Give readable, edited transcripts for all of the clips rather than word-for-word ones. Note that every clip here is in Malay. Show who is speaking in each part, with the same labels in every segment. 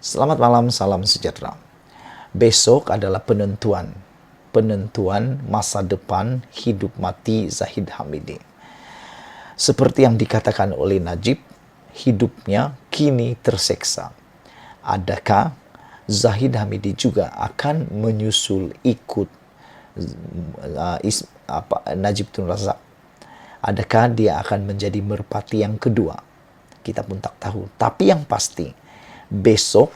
Speaker 1: Selamat malam, salam sejahtera. Besok adalah penentuan masa depan hidup mati Zahid Hamidi. Seperti yang dikatakan oleh Najib, hidupnya kini terseksa. Adakah Zahid Hamidi juga akan menyusul ikut Najib Tun Razak? Adakah dia akan menjadi merpati yang kedua? Kita pun tak tahu. Tapi yang pasti, besok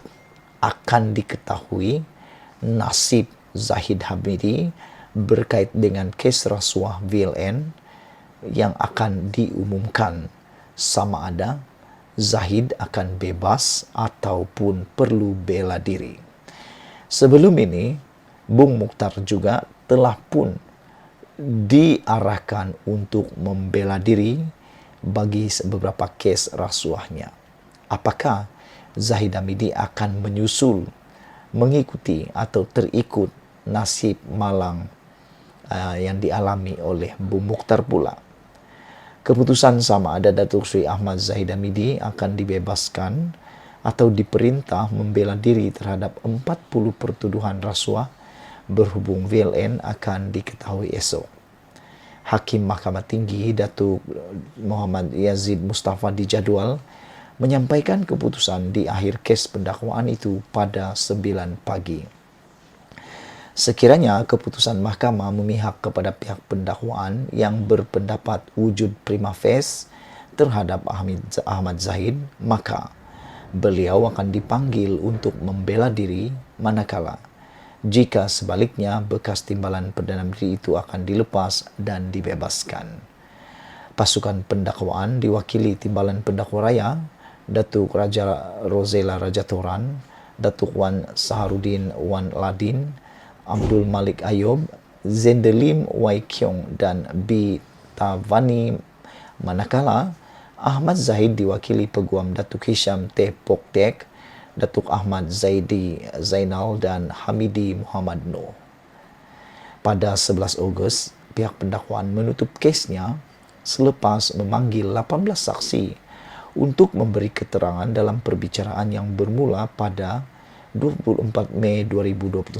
Speaker 1: akan diketahui nasib Zahid Hamidi berkait dengan kes rasuah VLN yang akan diumumkan, sama ada Zahid akan bebas ataupun perlu bela diri. Sebelum ini, Bung Mukhtar juga telah pun diarahkan untuk membela diri bagi beberapa kes rasuahnya. Apakah Zahid Hamidi akan menyusul, mengikuti atau terikut nasib malang yang dialami oleh Bung Mukhtar pula? Keputusan sama ada Datuk Seri Ahmad Zahid Hamidi akan dibebaskan atau diperintah membela diri terhadap 40 pertuduhan rasuah berhubung VLN akan diketahui esok. Hakim Mahkamah Tinggi Datuk Muhammad Yazid Mustafa dijadual menyampaikan keputusan di akhir kes pendakwaan itu pada 9 pagi. Sekiranya keputusan mahkamah memihak kepada pihak pendakwaan yang berpendapat wujud prima facie terhadap Ahmad Zahid, maka beliau akan dipanggil untuk membela diri, manakala jika sebaliknya bekas timbalan Perdana Menteri itu akan dilepas dan dibebaskan. Pasukan pendakwaan diwakili Timbalan Pendakwa Raya Datuk Raja Rosela Rajatoran, Datuk Wan Saharudin Wan Ladin, Abdul Malik Ayub, Zendelim Wai Kiong dan B. Tavani, manakala Ahmad Zahid diwakili Peguam Datuk Hisham Teh Pok Tek, Datuk Ahmad Zaidi Zainal dan Hamidi Muhammad Noor. Pada 11 Ogos, pihak pendakwaan menutup kesnya selepas memanggil 18 saksi untuk memberi keterangan dalam perbicaraan yang bermula pada 24 Mei 2021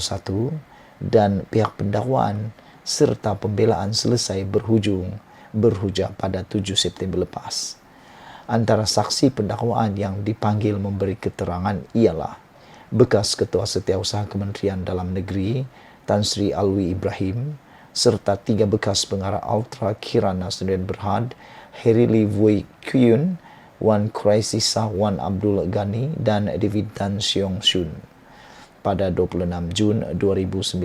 Speaker 1: dan pihak pendakwaan serta pembelaan selesai berhujah pada 7 September lepas. Antara saksi pendakwaan yang dipanggil memberi keterangan ialah bekas Ketua Setiausaha Kementerian Dalam Negeri Tan Sri Alwi Ibrahim serta 3 bekas pengarah Ultra Kirana Sdn Berhad Herili Vui Kuyun, Wan Kraisisa Wan Abdul Ghani dan David Tan Siong Shun. Pada 26 Jun 2019,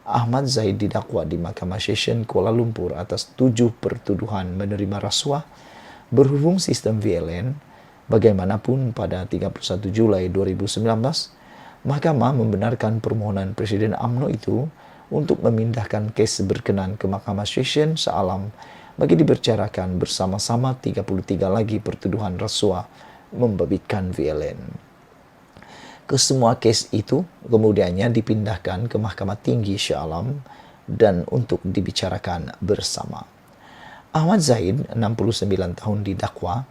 Speaker 1: Ahmad Zahid didakwa di Mahkamah Session Kuala Lumpur atas 7 pertuduhan menerima rasuah berhubung sistem VLN. Bagaimanapun, pada 31 Julai 2019, Mahkamah membenarkan permohonan Presiden UMNO itu untuk memindahkan kes berkenan ke Mahkamah Session Shah Alam bagi dibicarakan bersama-sama 33 lagi pertuduhan rasuah membabitkan VLN. Kesemua kes itu kemudiannya dipindahkan ke Mahkamah Tinggi Shah Alam dan untuk dibicarakan bersama. Ahmad Zahid, 69 tahun, didakwa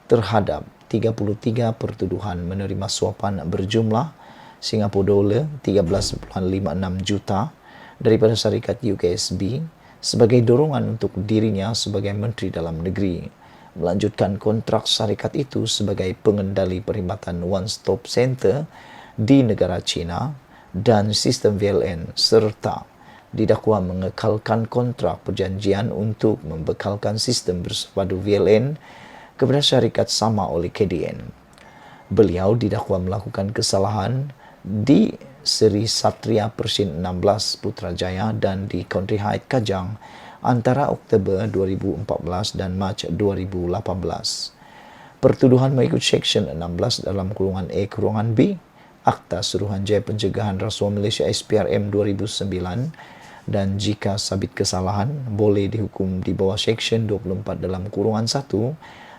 Speaker 1: terhadap 33 pertuduhan menerima suapan berjumlah Singapura Dolar 13.56 juta daripada syarikat UKSB sebagai dorongan untuk dirinya sebagai Menteri Dalam Negeri, melanjutkan kontrak syarikat itu sebagai pengendali perkhidmatan One Stop Center di negara China dan sistem VLN, serta didakwa mengekalkan kontrak perjanjian untuk membekalkan sistem bersepadu VLN kepada syarikat sama oleh KDN. Beliau didakwa melakukan kesalahan di Seri Satria Persin 16 Putrajaya dan di Country Heights Kajang antara Oktober 2014 dan Mac 2018. Pertuduhan mengikut Seksyen 16 dalam kurungan A kurungan B Akta Suruhanjaya Pencegahan Rasuah Malaysia SPRM 2009, dan jika sabit kesalahan boleh dihukum di bawah Seksyen 24 dalam kurungan 1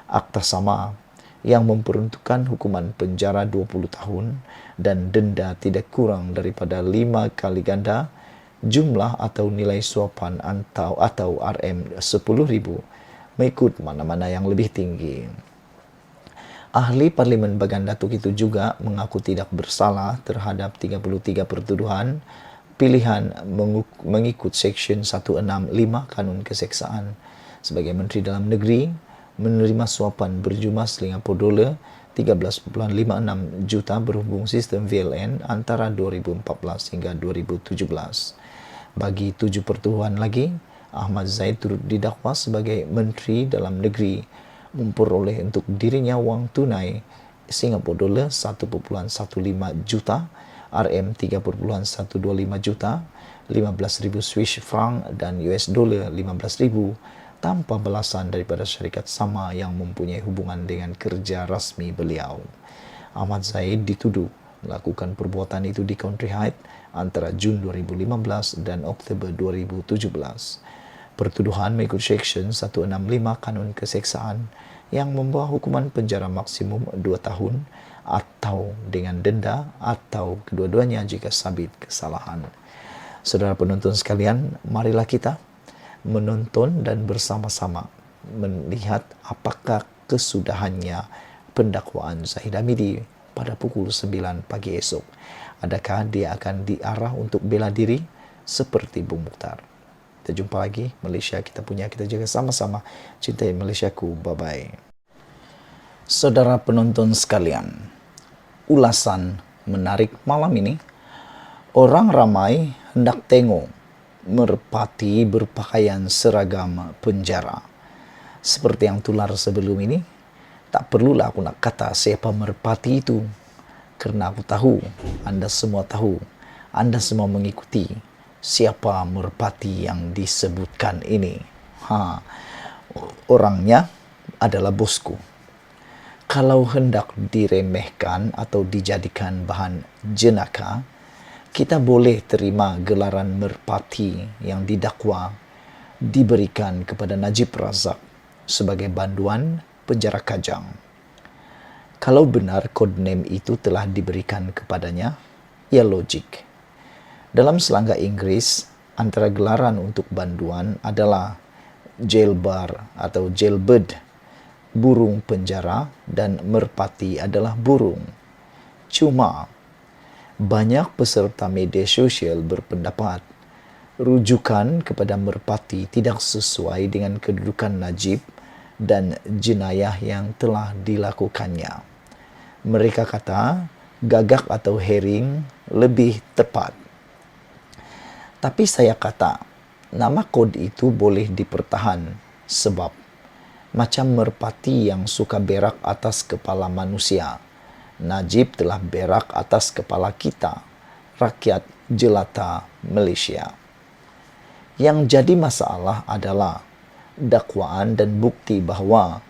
Speaker 1: Akta Sama yang memperuntukkan hukuman penjara 20 tahun dan denda tidak kurang daripada 5 kali ganda jumlah atau nilai suapan atau RM10,000 mengikut mana-mana yang lebih tinggi. Ahli Parlimen Bagan Datuk itu juga mengaku tidak bersalah terhadap 33 pertuduhan pilihan mengikut Seksyen 165 Kanun Keseksaan. Sebagai Menteri Dalam Negeri, menerima suapan berjumlah $50 13.56 juta berhubung sistem VLN antara 2014 hingga 2017. Bagi 7 pertuduhan lagi, Ahmad Zahid turut didakwa sebagai Menteri Dalam Negeri memperoleh untuk dirinya wang tunai $1.15 juta, RM3.125 juta, 15,000 Swiss franc dan $15,000 tanpa balasan daripada syarikat sama yang mempunyai hubungan dengan kerja rasmi beliau. Ahmad Zahid dituduh melakukan perbuatan itu di Country Heights antara Jun 2015 dan Oktober 2017. Pertuduhan mengikut Seksyen 165 Kanun Keseksaan yang membawa hukuman penjara maksimum 2 tahun atau dengan denda atau kedua-duanya jika sabit kesalahan. Saudara penonton sekalian, marilah kita menonton dan bersama-sama melihat apakah kesudahannya pendakwaan Zahid Hamidi pada pukul 9 pagi esok. Adakah dia akan diarah untuk bela diri seperti Bung Mukhtar? Kita jumpa lagi. Malaysia kita punya, kita jaga sama-sama. Cintai Malaysiaku. Bye-bye. Saudara penonton sekalian, ulasan menarik malam ini. Orang ramai hendak tengok merpati berpakaian seragam penjara. Seperti yang tular sebelum ini, tak perlulah aku nak kata siapa merpati itu. Kerana aku tahu, anda semua tahu, anda semua mengikuti siapa merpati yang disebutkan ini. Orangnya adalah bosku. Kalau hendak diremehkan atau dijadikan bahan jenaka, kita boleh terima gelaran merpati yang didakwa diberikan kepada Najib Razak sebagai banduan penjara Kajang. Kalau benar code name itu telah diberikan kepadanya, ia logik. Dalam selangga Inggris, antara gelaran untuk banduan adalah jailbar atau jailbird, burung penjara, dan merpati adalah burung. Cuma, banyak peserta media sosial berpendapat rujukan kepada merpati tidak sesuai dengan kedudukan Najib dan jenayah yang telah dilakukannya. Mereka kata gagak atau herring lebih tepat. Tapi saya kata, nama kod itu boleh dipertahan sebab macam merpati yang suka berak atas kepala manusia, Najib telah berak atas kepala kita, rakyat jelata Malaysia. Yang jadi masalah adalah dakwaan dan bukti bahawa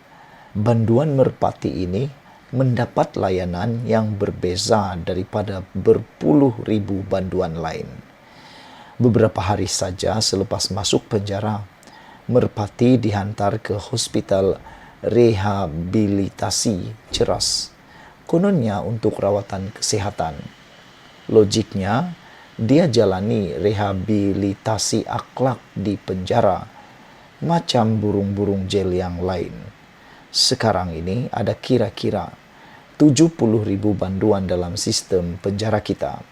Speaker 1: banduan merpati ini mendapat layanan yang berbeza daripada berpuluh ribu banduan lain. Beberapa hari saja selepas masuk penjara, merpati dihantar ke Hospital Rehabilitasi Ceras, kononnya untuk rawatan kesihatan. Logiknya, dia jalani rehabilitasi akhlak di penjara, macam burung-burung jail yang lain. Sekarang ini ada kira-kira 70,000 banduan dalam sistem penjara kita.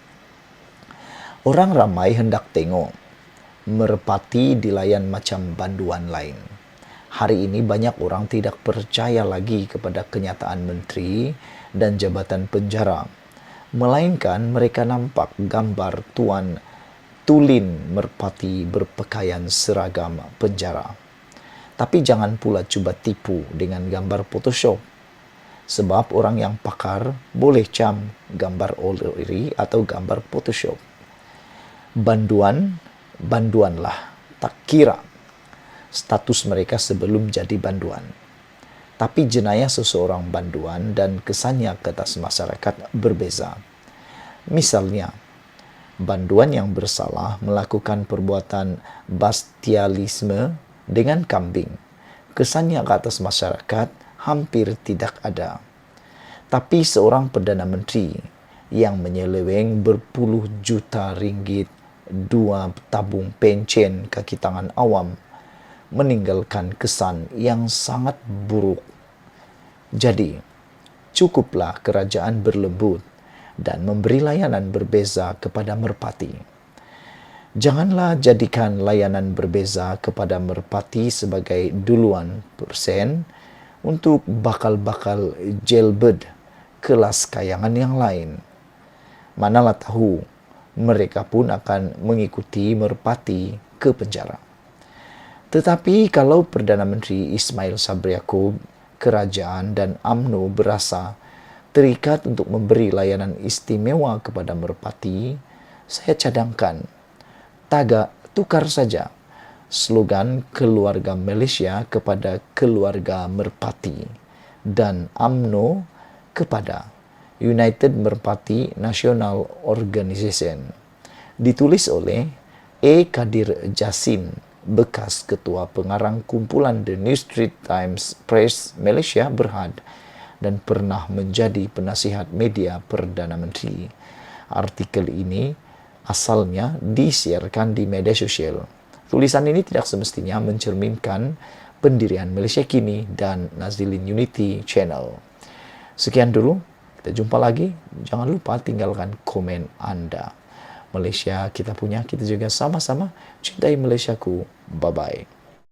Speaker 1: Orang ramai hendak tengok merpati dilayan macam banduan lain. Hari ini banyak orang tidak percaya lagi kepada kenyataan menteri dan jabatan penjara, melainkan mereka nampak gambar Tuan Tulin merpati berpakaian seragam penjara. Tapi jangan pula cuba tipu dengan gambar Photoshop, sebab orang yang pakar boleh cam gambar ori atau gambar Photoshop. Banduanlah, tak kira status mereka sebelum jadi banduan. Tapi jenayah seseorang banduan dan kesannya ke atas masyarakat berbeza. Misalnya, banduan yang bersalah melakukan perbuatan bestialisme dengan kambing. Kesannya ke atas masyarakat hampir tidak ada. Tapi seorang Perdana Menteri yang menyeleweng berpuluh juta ringgit 2 tabung pencen kaki tangan awam meninggalkan kesan yang sangat buruk. Jadi, cukuplah kerajaan berlembut dan memberi layanan berbeza kepada merpati. Janganlah jadikan layanan berbeza kepada merpati sebagai duluan persen untuk bakal-bakal jailbird kelas kayangan yang lain. Manalah tahu, mereka pun akan mengikuti merpati ke penjara. Tetapi kalau Perdana Menteri Ismail Sabri Yaakob, kerajaan dan UMNO berasa terikat untuk memberi layanan istimewa kepada merpati, saya cadangkan, tukar saja slogan keluarga Malaysia kepada keluarga merpati dan UMNO kepada United Merpati National Organisation. Ditulis oleh A. Kadir Jasin, bekas Ketua Pengarang Kumpulan The New Street Times Press Malaysia Berhad dan pernah menjadi penasihat media Perdana Menteri. Artikel ini asalnya disiarkan di media sosial. Tulisan ini tidak semestinya mencerminkan pendirian Malaysia Kini dan Nazilin Unity Channel. Sekian dulu, kita jumpa lagi. Jangan lupa tinggalkan komen Anda. Malaysia kita punya, kita juga sama-sama cintai Malaysiaku. Bye-bye.